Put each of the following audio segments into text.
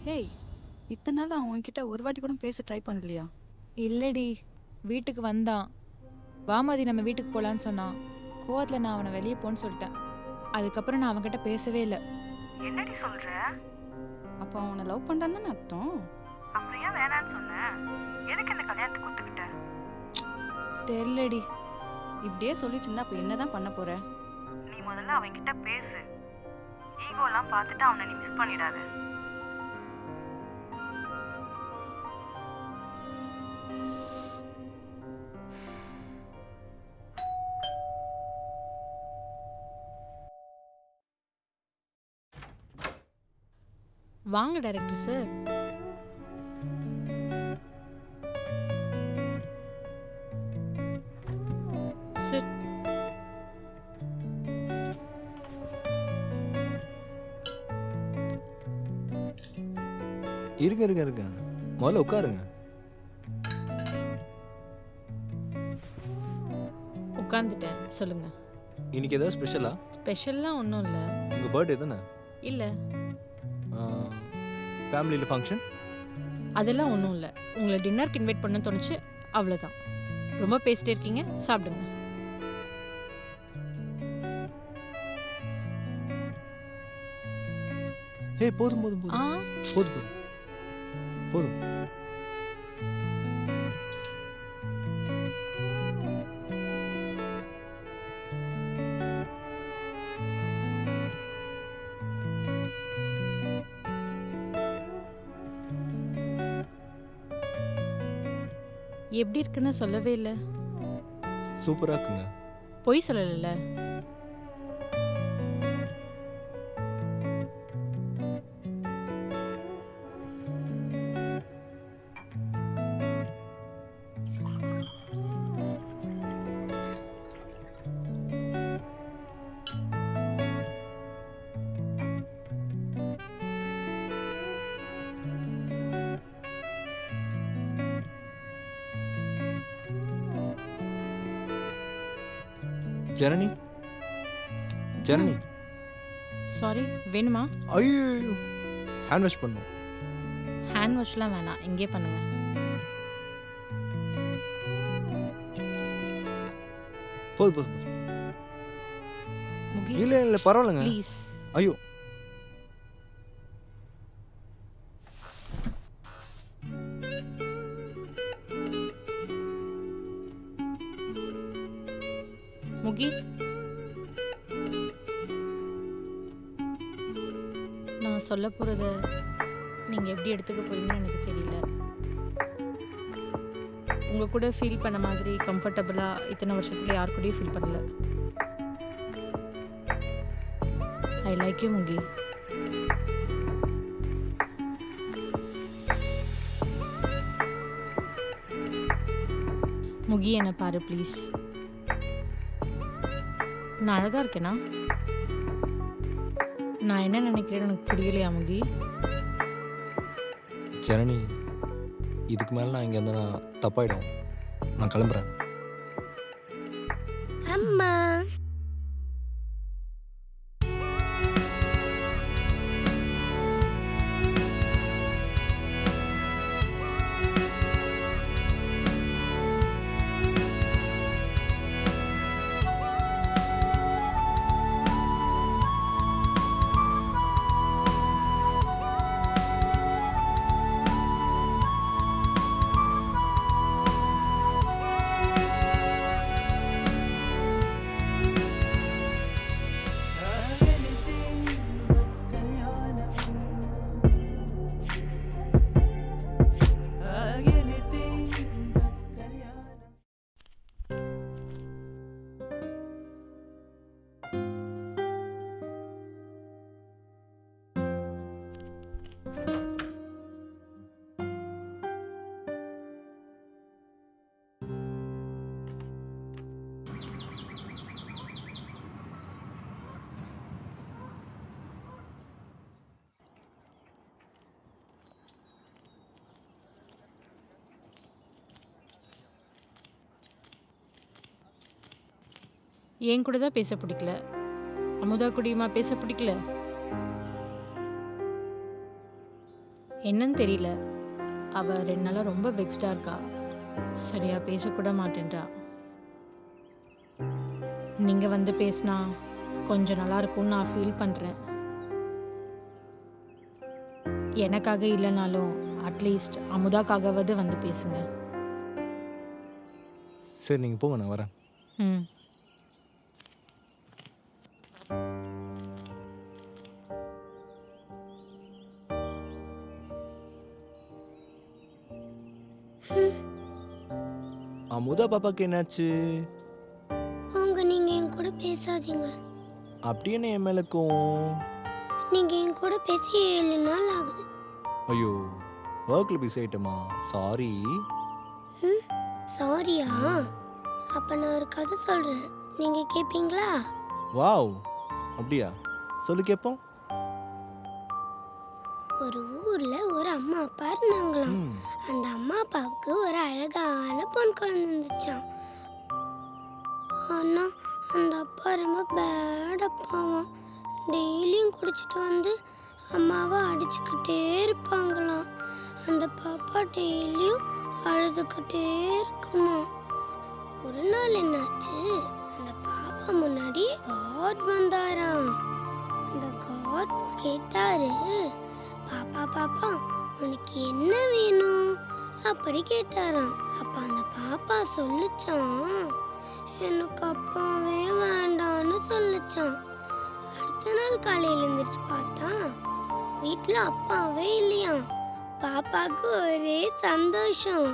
Hey, இத்தனை நாள் அவன் உன்கிட்ட ஒரு வாட்டி கூட பேச ட்ரை பண்ணலையா? இல்லடி, வீட்டுக்கு வந்தான். வாமாதி நம்ம வீட்டுக்கு போகலான்னு சொன்னான். கோவத்தில் நான் அவனை வெளியே போன்னு சொல்லிட்டேன். அதுக்கப்புறம் நான் அவன்கிட்ட பேசவே இல்லை. என்னடி சொல்ற? அப்போ அவனை லவ் பண்ணுறான்னு அர்த்தம். அப்புறம் ஏன் வேணான்னு சொன்ன? எதுக்கு இந்த கல்யாணத்துக்கு ஒத்துக்கிட்ட? தெரியலடி. இப்படியே சொல்லிட்டு இருந்தா அப்போ என்னதான் பண்ண போற? நீ முதல்ல அவன்கிட்ட பேசு. ஈகோலாம் பார்த்துட்டு அவனை நீ மிஸ் பண்ணிடாத. வாங்க டைரக்டர் சார். சார் இருங்க இருங்க இருங்க, முதல்ல உட்காருங்க. உட்காந்துட்டேன். சொல்லுங்க. இன்னைக்கு ஏதாவது ஸ்பெஷலா? ஸ்பெஷல்லாம் ஒன்றும் இல்லை. உங்கள் பர்த்டே தானே? இல்லை, ஃபேமிலியில் ஃபங்க்ஷன்? அதெல்லாம் ஒன்றும் இல்லை. உங்களை டின்னருக்கு இன்வைட் பண்ண தோணுச்சு, அவ்வளோதான். ரொம்ப பேசிட்டே இருக்கீங்க, சாப்பிடுங்க. ஹே, போதும் போதும் ஆ போதும் போதும் போதும் போதும். எப்படி இருக்குன்னு சொல்லவே இல்லை. சூப்பராக இருக்குங்க. பொய் சொல்லலைல்ல? ஜனனி ஜனனி, சாரி, வேணுமா? ஐயோ, ஹேண்ட் வாஷ் பண்ணும். ஹேண்ட் வாஷ்லாம் வேணாம், இங்கே பண்ணுங்க. போதும் போதும் போதும். முகி, இல்லை இல்லை பரவாயில்லைங்க. ப்ளீஸ். ஐயோ, முகி, நான் சொல்ல போகிறத நீங்கள் எப்படி எடுத்துக்க போகிறீங்கன்னு எனக்கு தெரியல. உங்கள் கூட ஃபீல் பண்ண மாதிரி கம்ஃபர்டபுளாக இத்தனை வருஷத்துல யார் கூடயும் ஃபீல் பண்ணல. I like you Mukhi. Mukhi, என்னை பாரு ப்ளீஸ். நான் அழகாக இருக்கேனா? நான் என்ன நினைக்கிறேன்னு எனக்கு புரியலையா முகி? ஜனனி, இதுக்கு மேலே நான் இங்கே இருந்தால் தப்பாயிடும். நான் கிளம்புறேன். அம்மா, என் கூட தான் பேச பிடிக்கல, அமுதா கூடயுமா பேச பிடிக்கல? என்னன்னு தெரியல. அவள் 2 நாளாக ரொம்ப வெக்ஸ்டாக இருக்கா. சரியாக பேசக்கூட மாட்டேன்றா. நீங்கள் வந்து பேசினா கொஞ்சம் நல்லா இருக்கும்னு நான் ஃபீல் பண்ணுறேன். எனக்காக இல்லைனாலும் அட்லீஸ்ட் அமுதாக்காகவாவது வந்து பேசுங்க. சரி நீங்கள் போங்க, நான் வரேன். ம். அமுதா பாப்பாக்கு என்னாச்சு? நீங்க என் கூட பேசாதீங்க. அப்படி என்ன என் மேலக்கும்? நீங்க என் கூட பேசி 7 நாள் ஆகுது. ஐயோ, ஒர்க்கில் பிஸி ஆயிட்டமா, சாரி. சாரியா? அப்ப நான் ஒரு கதை சொல்றேன், நீங்க கேப்பீங்களா? வாவ், அப்படியா? சொல்லு கேட்போம். ஒரு ஊர்ல ஒரு அம்மா அப்பா இருந்தாங்களாம். அந்த அம்மா அப்பாவுக்கு ஒரு அழகான பொன் குழந்தை இருந்துச்சாம். ஆனா அந்த அப்பா ரொம்ப பேட் அப்பாவாம். டெய்லியும் குடிச்சிட்டு வந்து அம்மாவை அடிச்சுக்கிட்டே இருப்பாங்களாம். அந்த பாப்பா டெய்லியும் அழுதுகிட்டே இருக்குமா. ஒரு நாள் என்னாச்சு, அந்த பாப்பா முன்னாடி காட் வந்தாராம். அந்த காட் கேட்டாரு, பாப்பா பாப்பா உனக்கு என்ன வேணும் அப்படி கேட்டாராம். அப்ப அந்த பாப்பா சொல்லுச்சான், எனக்கு அப்பாவே வேண்டான்னு சொல்லுச்சான். அடுத்த நாள் காலையில எழுந்திரிச்சு பார்த்தா வீட்டுல அப்பாவே இல்லையாம். பாப்பாவுக்கு ஒரே சந்தோஷம்.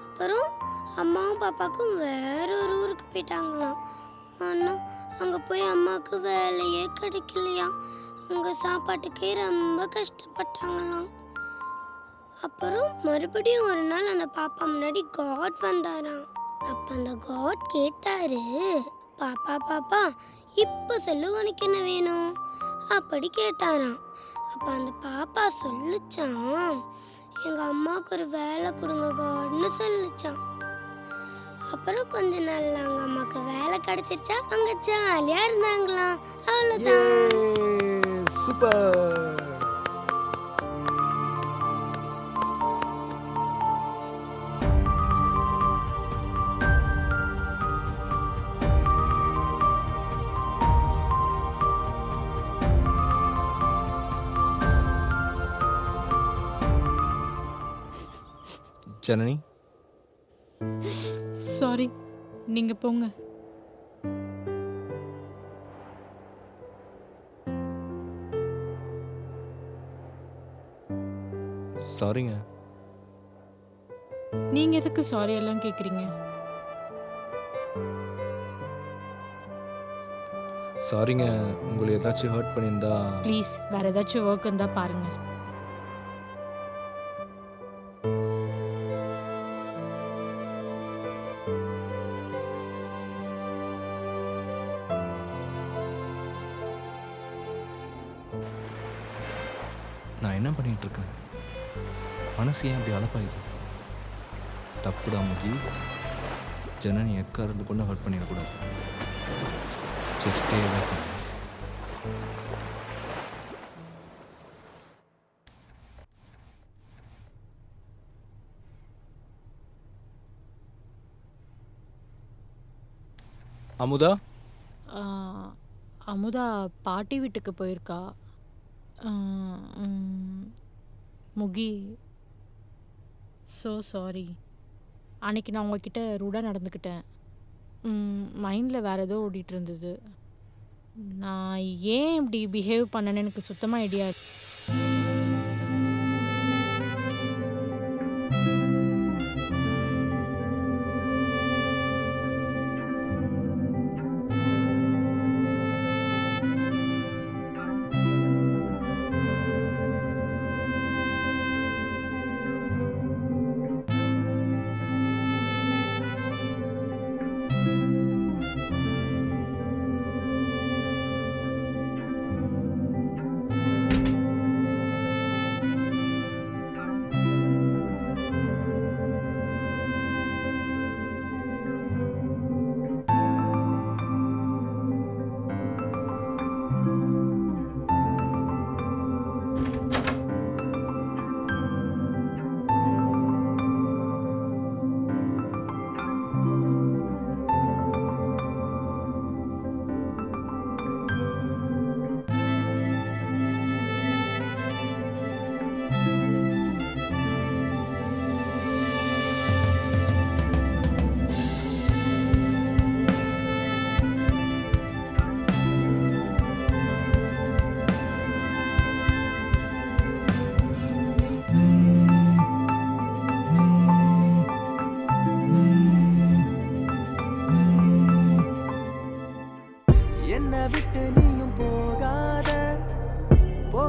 அப்புறம் அம்மாவும் பாப்பாக்கும் வேற ஒரு ஊருக்கு போயிட்டாங்களாம். ஆனா அங்க போய் அம்மாவுக்கு வேலையே கிடைக்கலையா. அங்க சாப்பாட்டுக்கே ரொம்ப கஷ்டப்பட்டாங்களாம். அப்புறம் மறுபடியும் ஒரு நாள் அந்த பாப்பா முன்னாடி காட் வந்தாராம். அப்ப அந்த காட் கேட்டாரு, பாப்பா பாப்பா இப்ப சொல்லு உனக்கு என்ன வேணும் அப்படி கேட்டாராம். அப்ப அந்த பாப்பா சொல்லுச்சான், எங்க அம்மாவுக்கு ஒரு வேலை கொடுங்க காட்னு சொல்லுச்சான். அப்புறம் கொஞ்ச நாள்ல அவங்க அம்மாக்கு வேலை கிடைச்சிருச்சா. அங்க ஜாலியா இருந்தாங்களாம். அவ்வளவுதான். சூப்பர். ஜனனி, சாரி, நீங்கள் போங்க. சாரிங்க. நீங்கள் எதுக்கு சாரி எல்லாம் கேட்குறீங்க? சாரிங்க, உங்களை ஏதாச்சும் ஹர்ட் பண்ணியிருந்தா. ப்ளீஸ் வேறு ஏதாச்சும் ஒர்க் இருந்தால் பாருங்கள். நான் என்ன பண்ணிட்டு இருக்கேன்? மனசு ஏன் அப்படி அலப்பாயுது? தப்புடா முகி. ஜனனி எக்கா இருந்து கொண்டு ஹர்ட் பண்ணிடக்கூடாது. ஜஸ்டே அமுதா. அமுதா பாட்டி வீட்டுக்கு போயிருக்கா. Mukhi, so sorry. அன்னைக்கு நான் உங்ககிட்ட ரூடாக நடந்துக்கிட்டேன். மைண்டில் வேறு ஏதோ ஓடிட்டு இருந்தது. நான் ஏன் இப்படி பிஹேவ் பண்ணேன்னு எனக்கு சுத்தமாக ஐடியா.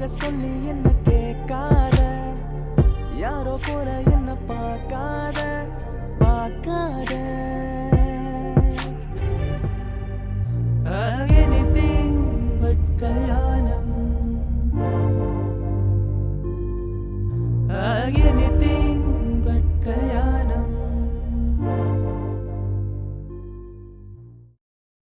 போக சொல்லி என்ன கேட்காத, யாரோ போல என்ன பார்க்காத பார்க்காத